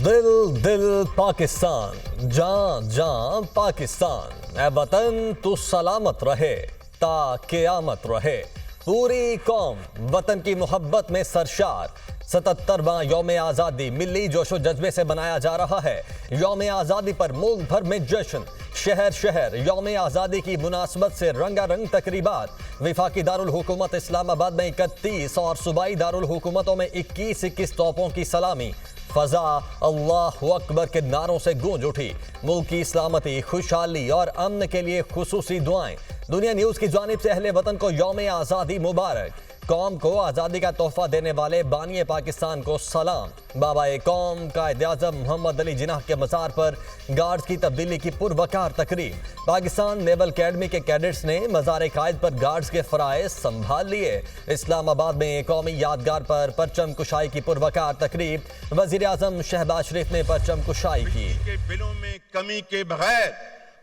दिल दिल पाकिस्तान, जान जान पाकिस्तान। ऐ वतन तू सलामत रहे ता क़यामत रहे। पूरी कौम वतन की मोहब्बत में सरशार। 77वां यौम आज़ादी मिली जोशो जज्बे से मनाया जा रहा है। यौम आज़ादी पर मुल्क भर में जश्न, शहर शहर यौम आज़ादी की मुनासबत से रंगारंग तकरीबात। विफाकी दारुल हुकूमत इस्लामाबाद में 31 और सूबाई दारुल हुकूमतों में 21 तोपों की सलामी। फजा अल्लाहु अकबर के नारों से गूंज उठी। मुल्क की सलामती, खुशहाली और अमन के लिए खुसूसी दुआएं। दुनिया न्यूज की जानिब से अहले वतन को यौम आज़ादी मुबारक। कौम को आज़ादी का तोहफा देने वाले बानिए पाकिस्तान को सलाम। बाबाए कौम कायद-ए-आज़म मोहम्मद अली जिन्नाह के मज़ार पर गार्ड्स की तब्दीली की पुरवकार तकरीब। पाकिस्तान नेवल अकेडमी के कैडेट्स ने मज़ार कायद पर गार्ड्स के फ़राइज़ संभाल लिए। इस्लामाबाद में कौमी यादगार पर परचम कुशाई की पुरवकार तकरीब। वज़ीर-ए-आज़म शहबाज शरीफ ने परचम कुशाई की। के बिलों में कमी के बगैर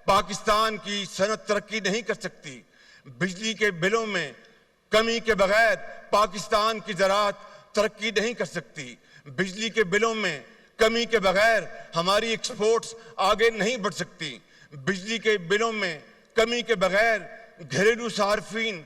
पाकिस्तान की सनत तरक्की नहीं कर सकती। बिजली के बिलों में कमी के बगैर पाकिस्तान की ज़राअत तरक्की नहीं कर सकती। बिजली के बिलों में कमी के बगैर हमारी एक्सपोर्ट्स आगे नहीं बढ़ सकती। बिजली के बिलों में कमी के बगैर घरेलू सार्फिन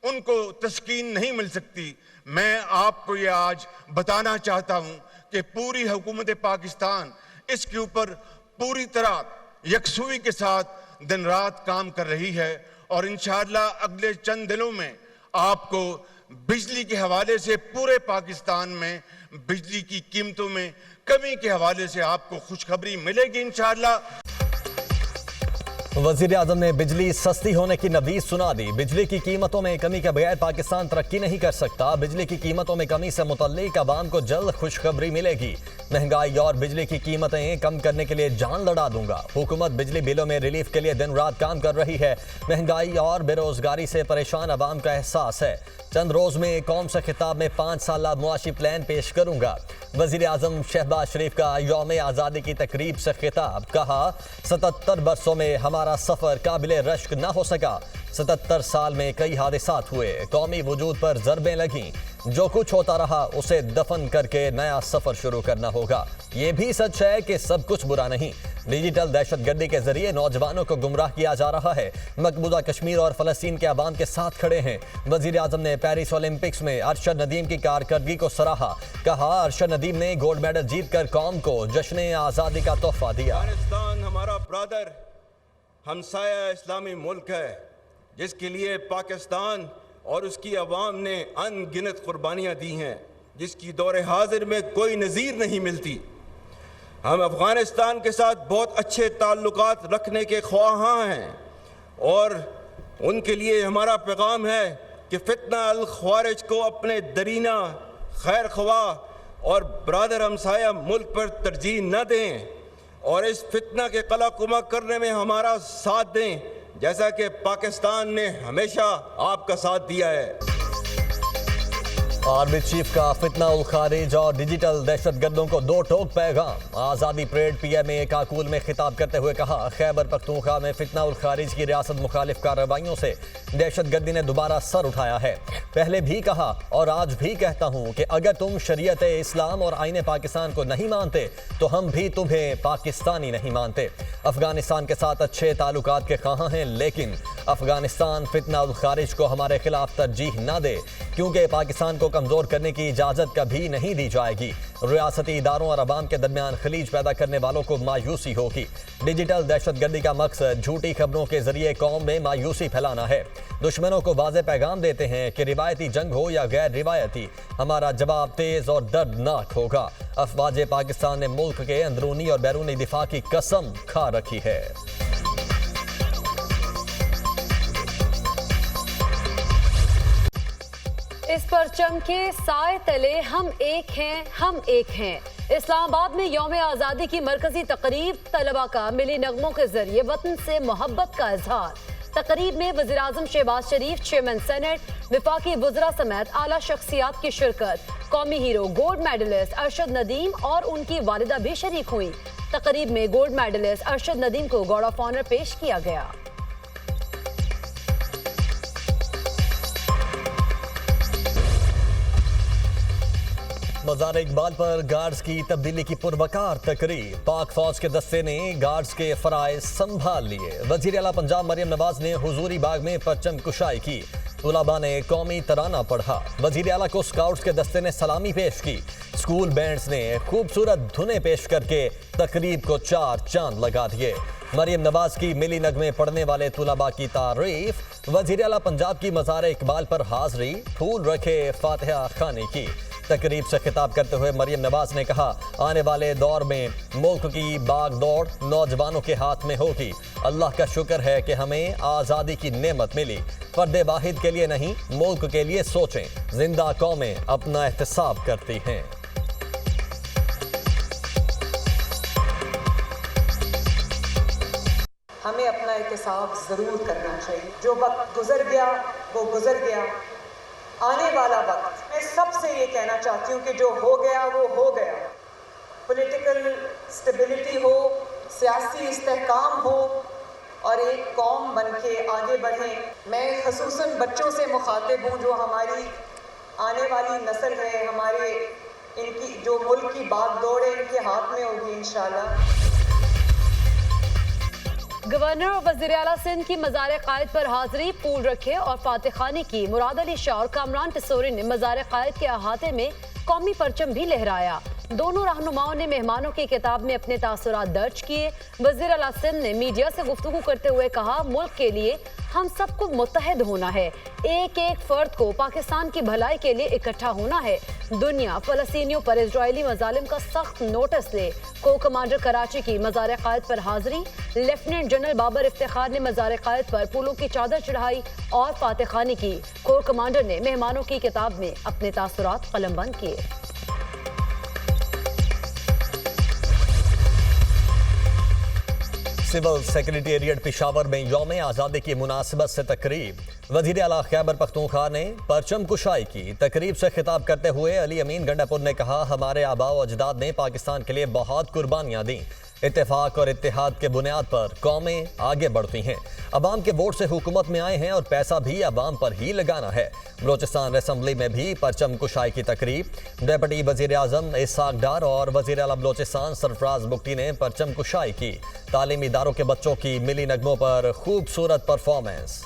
उनको तस्कीन नहीं मिल सकती। मैं आपको ये आज बताना चाहता हूँ कि पूरी हुकूमत पाकिस्तान इसके ऊपर पूरी तरह यकसुई के साथ दिन रात काम कर रही है और इंशाअल्लाह अगले चंद दिनों में आपको बिजली के हवाले से पूरे पाकिस्तान में बिजली की कीमतों में कमी के हवाले से आपको खुशखबरी मिलेगी इंशाअल्लाह। वज़ीर आज़म ने बिजली सस्ती होने की नवीज़ सुना दी। बिजली की कीमतों में कमी के बगैर पाकिस्तान तरक्की नहीं कर सकता। बिजली की कीमतों में कमी से मुतल्लिक अवाम को जल्द खुशखबरी मिलेगी। महंगाई और बिजली की कीमतें कम करने के लिए जान लड़ा दूंगा। हुकूमत बिजली बिलों में रिलीफ के लिए दिन रात काम कर रही है। महंगाई और बेरोजगारी से परेशान अवाम का एहसास है। चंद रोज में कौम से खिताब में 5 साला मुआशी प्लान पेश करूंगा। वज़ीर आज़म शहबाज शरीफ का यौम आज़ादी की तकरीब से खिताब। कहा 77 बरसों में हमारा सफ़र काबिले रश्क ना हो सका। 77 साल में कई हादसात हुए, कौमी वजूद पर ज़रबें लगीं। जो कुछ होता रहा उसे दफन करके नया सफ़र शुरू करना होगा। ये भी सच है कि सब कुछ बुरा नहीं। डिजिटल दहशतगर्दी के जरिए नौजवानों को गुमराह किया जा रहा है। मकबूजा कश्मीर और फ़लस्तीन के अवाम के साथ खड़े हैं। वज़ीर आज़म ने पेरिस ओलंपिक्स में अरशद नदीम की कारकर्दगी को सराहा। कहा अरशद नदीम ने गोल्ड मेडल जीतकर कौम को जश्न आज़ादी का तोहफा दिया। अफगानिस्तान हमारा ब्रदर हमसाया इस्लामी मुल्क है, जिसके लिए पाकिस्तान और उसकी अवाम ने अनगिनत कुर्बानियाँ दी हैं, जिसकी दौरे हाजिर में कोई नज़ीर नहीं मिलती। हम अफ़गानिस्तान के साथ बहुत अच्छे ताल्लुकात रखने के ख्वाहां हैं और उनके लिए हमारा पैगाम है कि फितना अल ख्वारिज को अपने दरीना खैर ख्वाह और ब्रादर हमसाया मुल्क पर तरजीह न दें और इस फितना के कलाकुमा करने में हमारा साथ दें, जैसा कि पाकिस्तान ने हमेशा आपका साथ दिया है। आर्मी चीफ का फितना उल खारिज और डिजिटल दहशतगर्दों को दो टोक पैगाम। आज़ादी परेड पीएमए काकूल में खिताब करते हुए कहा खैबर पख्तूनख्वा में फितना उल खारिज की रियासत मुखालिफ कार्रवाइयों से दहशतगर्दी ने दोबारा सर उठाया है। पहले भी कहा और आज भी कहता हूँ कि अगर तुम शरीयत इस्लाम और आईन पाकिस्तान को नहीं मानते तो हम भी तुम्हें पाकिस्तानी नहीं मानते। अफगानिस्तान के साथ अच्छे ताल्लुकात के ख्वाह हैं, लेकिन अफगानिस्तान फितना उल खारिज को हमारे खिलाफ तरजीह न दे, क्योंकि पाकिस्तान को कमजोर करने की इजाजत कभी नहीं दी जाएगी। रियासती इदारों और अवाम के दरमियान खलीज पैदा करने वालों को मायूसी होगी। डिजिटल दहशतगर्दी का मकसद झूठी खबरों के जरिए कौम में मायूसी फैलाना है। दुश्मनों को वाज़ेह पैगाम देते हैं कि रिवायती जंग हो या गैर रिवायती, हमारा जवाब तेज और दर्दनाक होगा। अफवाज पाकिस्तान ने मुल्क के अंदरूनी और बैरूनी दिफा की कसम खा रखी है। इस परचम के साए तले हम एक हैं, हम एक हैं। इस्लामाबाद में यौम आज़ादी की मरकजी तकरीब। तलबा का मिली नगमों के जरिए वतन से मोहब्बत का इजहार। तकरीब में वज़ीर आज़म शहबाज शरीफ, चेयरमैन सेनेट, विफाकी वज़रा समेत आला शख्सियात की शिरकत। कौमी hero gold medalist Arshad Nadeem और उनकी वालिदा भी शरीक हुई। तकरीब में गोल्ड मेडलिस्ट अरशद नदीम को गार्ड ऑफ ऑनर पेश किया गया। मज़ार इकबाल पर गार्ड्स की तब्दीली की पुरवकार तकरीब। पाक फौज के दस्ते ने गार्ड्स के फराइज संभाल लिए। वज़ीर आला पंजाब मरियम नवाज ने हुजूरी बाग में परचम कुशाई की। तुलबा ने कौमी तराना पढ़ा। वज़ीर आला को स्काउट्स के दस्ते ने सलामी पेश की। स्कूल बैंड्स ने खूबसूरत धुनें पेश करके तकरीब को चार चांद लगा दिए। मरियम नवाज की मिली नगमे पढ़ने वाले तुलबा की तारीफ। वज़ीर आला पंजाब की मज़ार इकबाल पर हाज़री, फूल रखे फातिहा खाने की। तकरीब से खिताब करते हुए मरियम नवाज ने कहा, आने वाले दौर में मुल्क की बागदौड़ नौजवानों के हाथ में होगी। अल्लाह का शुक्र है कि हमें आज़ादी की नेमत मिली। फर्द वाहिद के लिए नहीं, मुल्क के लिए सोचें। जिंदा कौमें अपना एहतसाब करती हैं। हमें अपना एहतसाब ज़रूर करना चाहिए। जो वक्त गुजर गया वो गुजर गया। आने वाला वक्त मैं सबसे ये कहना चाहती हूँ कि जो हो गया वो हो गया। पॉलिटिकल स्टेबिलिटी हो, सियासी इस्तेहकाम हो और एक कौम बन के आगे बढ़ें। मैं ख़ुसूसन बच्चों से मुखातिब हूँ जो हमारी आने वाली नस्ल है, हमारे इनकी जो मुल्क की बागडोर है इनके हाथ में होगी इंशाल्लाह। गवर्नर और वज़ीर आला सिंध की मज़ार कायद पर हाज़री, फूल रखे और फातिहानी की। मुराद अली शाह और कामरान टिसोरी ने मज़ार कायद के अहाते में कौमी परचम भी लहराया। दोनों रहनुमाओं ने मेहमानों की किताब में अपने तासुरात दर्ज किए। वज़ीर आला सिंध ने मीडिया से गुफ्तगू करते हुए कहा, मुल्क के लिए हम सबको मुत्तहद होना है। एक एक फर्द को पाकिस्तान की भलाई के लिए इकट्ठा होना है। दुनिया फ़लस्तीनियों पर इजरायली मजालिम का सख्त नोटिस ले। को कमांडर कराची की मज़ार कायद पर हाज़री। लेफ्टिनेंट जनरल बाबर इफ्तिखार ने मज़ार कायद पर फूलों की चादर चढ़ाई और फातिहानी की। कोर कमांडर ने मेहमानों की किताब में अपने तासुरात कलमबंद किए। सिविल सेक्रेटेरिएट पेशावर में यौम आज़ादी की मुनासिबत से तकरीब। वज़ीर आला खैबर पख्तूनख्वा ने परचम कुशाई की। तकरीब से खिताब करते हुए अली अमीन गंडापुर ने कहा, हमारे आबा व अजदाद ने पाकिस्तान के लिए बहुत कुर्बानियाँ दी। इत्तेफाक और इत्तेहाद के बुनियाद पर कौमें आगे बढ़ती हैं। अवाम के वोट से हुकूमत में आए हैं और पैसा भी अवाम पर ही लगाना है। बलोचिस्तान असम्बली में भी परचम कुशाई की तकरीब। डिप्टी वज़ीर आज़म इसहाक डार और वज़ीर आला बलोचिस्तान सरफराज बुगटी ने परचम कुशाई की। तालीमी इदारों के बच्चों की मिली नगमों पर खूबसूरत performance.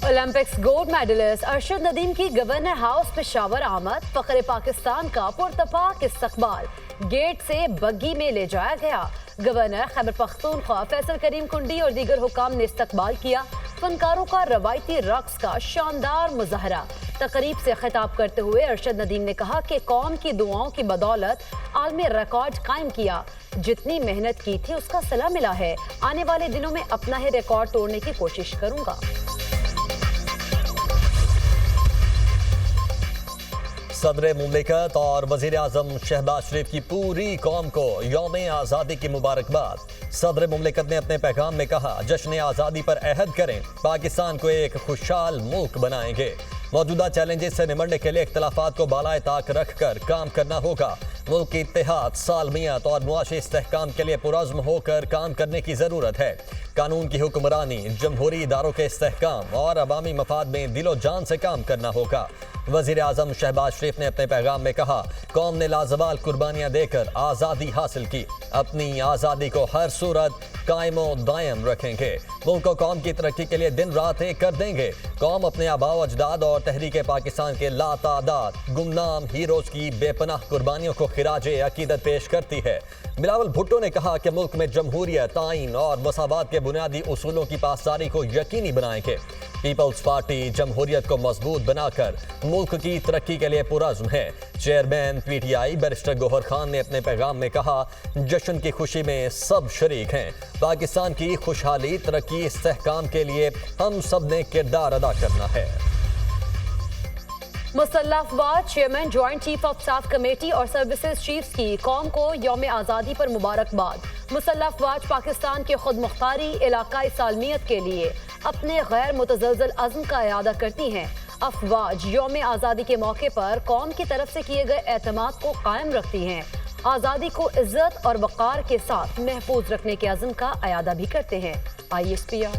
Olympics gold medalist Arshad Nadeem की गवर्नर हाउस पेशावर आमद। फ़ख्र पाकिस्तान का पुरतपाक इस्तकबाल। गेट से बग्गी में ले जाया गया। गवर्नर खैबर पख्तूनख्वा फैसल करीम कुंडी और दीगर हुकाम ने इस्तकबाल किया। फनकारों का रवायती रक्स का शानदार मुजाहरा। तकरीब से खिताब करते हुए अरशद नदीम ने कहा कि कौम की दुआओं की बदौलत आलमी रिकॉर्ड कायम किया। जितनी मेहनत की थी उसका सला मिला है। आने वाले दिनों में अपना ही रिकॉर्ड तोड़ने की कोशिश करूंगा। सदर मुमलिकत और वज़ीर आज़म शहबाज शरीफ की पूरी कौम को यौम आज़ादी की मुबारकबाद। सदर मुमलिकत ने अपने पैगाम में कहा, जश्न आज़ादी पर अहद करें, पाकिस्तान को एक खुशहाल मुल्क बनाएंगे। मौजूदा चैलेंजेस से निमटने के लिए इख्तलाफात को बालाए ताक रख कर काम करना होगा। मुल्क की इत्तेहाद, सालमियत और मुआशी इस्तेहकाम के लिए पुरज़्म होकर काम करने की ज़रूरत है। कानून की हुक्मरानी, जमहूरी इदारों के इस्तेहकाम और अवामी मफाद में दिलो जान से काम करना होगा। वज़ीर आज़म शहबाज शरीफ ने अपने पैगाम में कहा, कौम ने लाजवाल कुर्बानियाँ देकर आज़ादी हासिल की। अपनी आज़ादी को हर सूरत कायम व दायम रखेंगे। मुल्क को कौम की तरक्की के लिए दिन रात एक कर देंगे। कौम अपने आबा व अजदाद और तहरीक पाकिस्तान के लातादाद गुमनाम हीरोज की बेपनाह कुर्बानियों को खिराजे अकीदत पेश करती है। बिलावल भुट्टो ने कहा कि मुल्क में जमहूरियत, आइन और मसावात के बुनियादी उसूलों की पासदारी को यकीनी बनाएंगे। पीपल्स पार्टी जमहूरियत को मजबूत बनाकर मुल्क की तरक्की के लिए पुरज़्म है। Chairman PTI barrister Gohar Khan ने अपने पैगाम में कहा, जश्न की खुशी में सब शरीक हैं। पाकिस्तान की खुशहाली, तरक्की, इस्तेहकाम के लिए हम सब ने किरदार अदा करना है। मुसल्लह अफवाज chairman, joint chief of staff committee और सर्विसेज चीफ्स की कौम को यौम आज़ादी पर मुबारकबाद। मुसल्लह अफवाज पाकिस्तान के खुद मुख्तारी, इलाकाई सालमियत के लिए अपने गैर मुतज़लज़ल अज़्म का इरादा करती हैं। अफवाज यौम आज़ादी के मौके पर कौम की तरफ से किए गए एतमाद को कायम रखती हैं। आज़ादी को इज्जत और वक़ार के साथ महफूज रखने के अज़्म का इरादा भी करते हैं। ISPR।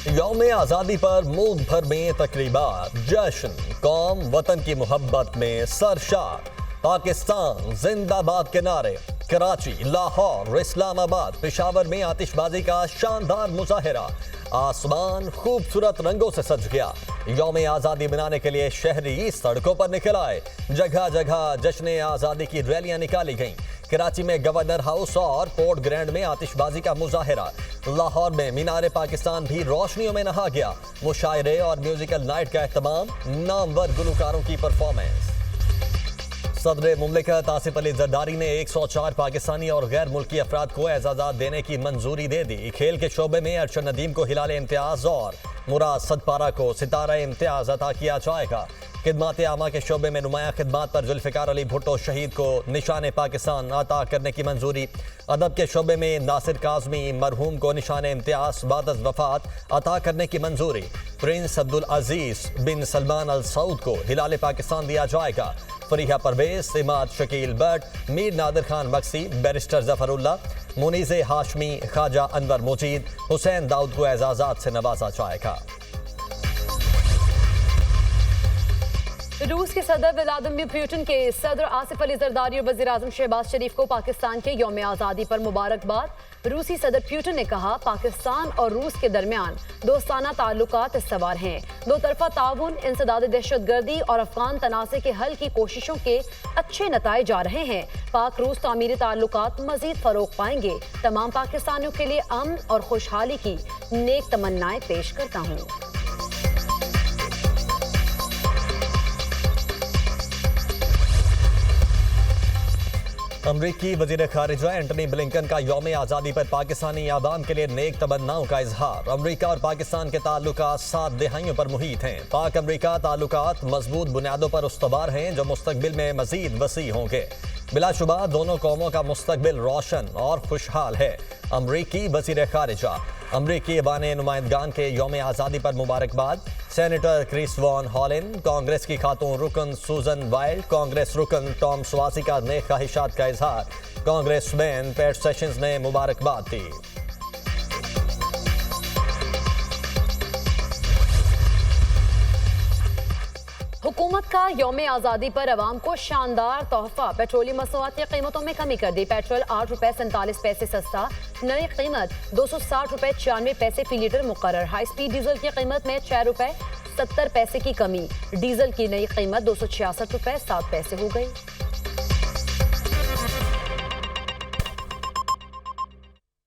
यौम आज़ादी पर मुल्क भर में तकरीबात, जश्न, कौम वतन की मोहब्बत में सरशार, पाकिस्तान जिंदाबाद के नारे, कराची, लाहौर, इस्लामाबाद, पेशावर में आतिशबाजी का शानदार मुजाहिरा, आसमान खूबसूरत रंगों से सज गया। यौम आज़ादी मनाने के लिए शहरी सड़कों पर निकल आए, जगह जगह जश्न आज़ादी की रैलियां निकाली गईं। कराची में गवर्नर हाउस और पोर्ट ग्रैंड में आतिशबाजी का मुजाहिरा, लाहौर में मीनार पाकिस्तान भी रोशनियों में नहा गया। मुशायरे और म्यूजिकल नाइट का एहतमाम, नामवर गुलकारों की परफॉर्मेंस। सदर मुमलिकत आसिफ अली जरदारी ने 104 पाकिस्तानी और गैर मुल्की अफराद को एजाज़ात देने की मंजूरी दे दी। खेल के शोबे में अरशद नदीम को हिलाल इम्तियाज़ और मुराद सदपारा को सितारा इम्तियाज़ अता किया जाएगा। खिदमात आमा के शोबे में नुमाया खिदमात पर जुल्फ़िकार अली भुट्टो शहीद को निशान पाकिस्तान अता करने की मंजूरी। अदब के शोबे में नासिर काज़मी मरहूम को निशान इम्तियाज़ बाद अज़ वफ़ात अता करने की मंजूरी। प्रिंस अब्दुल अजीज़ बिन सलमान अल सऊद को हिलाल पाकिस्तान दिया जाएगा। फरीहा परवेज, इमाद शकील भट्ट, मीर नादिर खान बक्सी, बैरिस्टर जफरुल्ला, मुनीज़े हाशमी, ख्वाजा अनवर मुजीद, हुसैन दाऊद को एजाज़ात से नवाजा जाएगा। रूस के सदर व्लादिमीर पुतिन के सदर आसिफ अली जरदारी और वज़ीर आज़म शहबाज शरीफ को पाकिस्तान के यौम आज़ादी पर मुबारकबाद। रूसी सदर पुतिन ने कहा, पाकिस्तान और रूस के दरमियान दोस्ताना ताल्लुकात इस्तवार हैं। दो तरफा ताउन, इंसदाद दहशतगर्दी और अफगान तनाज़े के हल की कोशिशों के अच्छे नताइज आ रहे हैं। पाक रूस तामीरी ताल्लुकात मज़ीद फ़रोग़ पाएंगे। तमाम पाकिस्तानियों के लिए अमन और खुशहाली की नेक तमन्नाएं पेश करता हूँ। अमरीकी वज़ीर ख़ारिजा एंटनी ब्लिंकन का यौम आज़ादी पर पाकिस्तानी आवाम के लिए नेक तमन्नाओं का इजहार। अमरीका और पाकिस्तान के ताल्लुकात 7 दहाइयों पर मुहित हैं। पाक अमरीका ताल्लुकात मजबूत बुनियादों पर उस्तवार हैं, जो मुस्तकबिल में मज़ीद वसी होंगे। बिलाशुबा दोनों कौमों का मुस्तकबिल रोशन और खुशहाल है। अमरीकी वज़ीर ख़ारिजा। अमरीकी ऐवान नुमाइंदगान के यौम आज़ादी पर मुबारकबाद। सेनेटर क्रिस वॉन हॉलिन, कांग्रेस की खातून रुकन सूजन वाइल्ड, कांग्रेस रुकन टॉम स्वासी का नेक ख्वाहिशात का इजहार। कांग्रेसमैन पैट सेशंस ने मुबारकबाद दी। हुकूमत का यौम आज़ादी पर अवाम को शानदार तोहफा। पेट्रोलियम मसनूआत की कीमतों में कमी कर दी। पेट्रोल 8 रुपए 47 पैसे सस्ता, नई कीमत 260 रुपए 96 पैसे फी लीटर मुकर्रर। हाई स्पीड डीजल की कीमत में 6 रुपए 70 पैसे की कमी। डीजल की नई कीमत 266 रुपए 7 पैसे हो गई।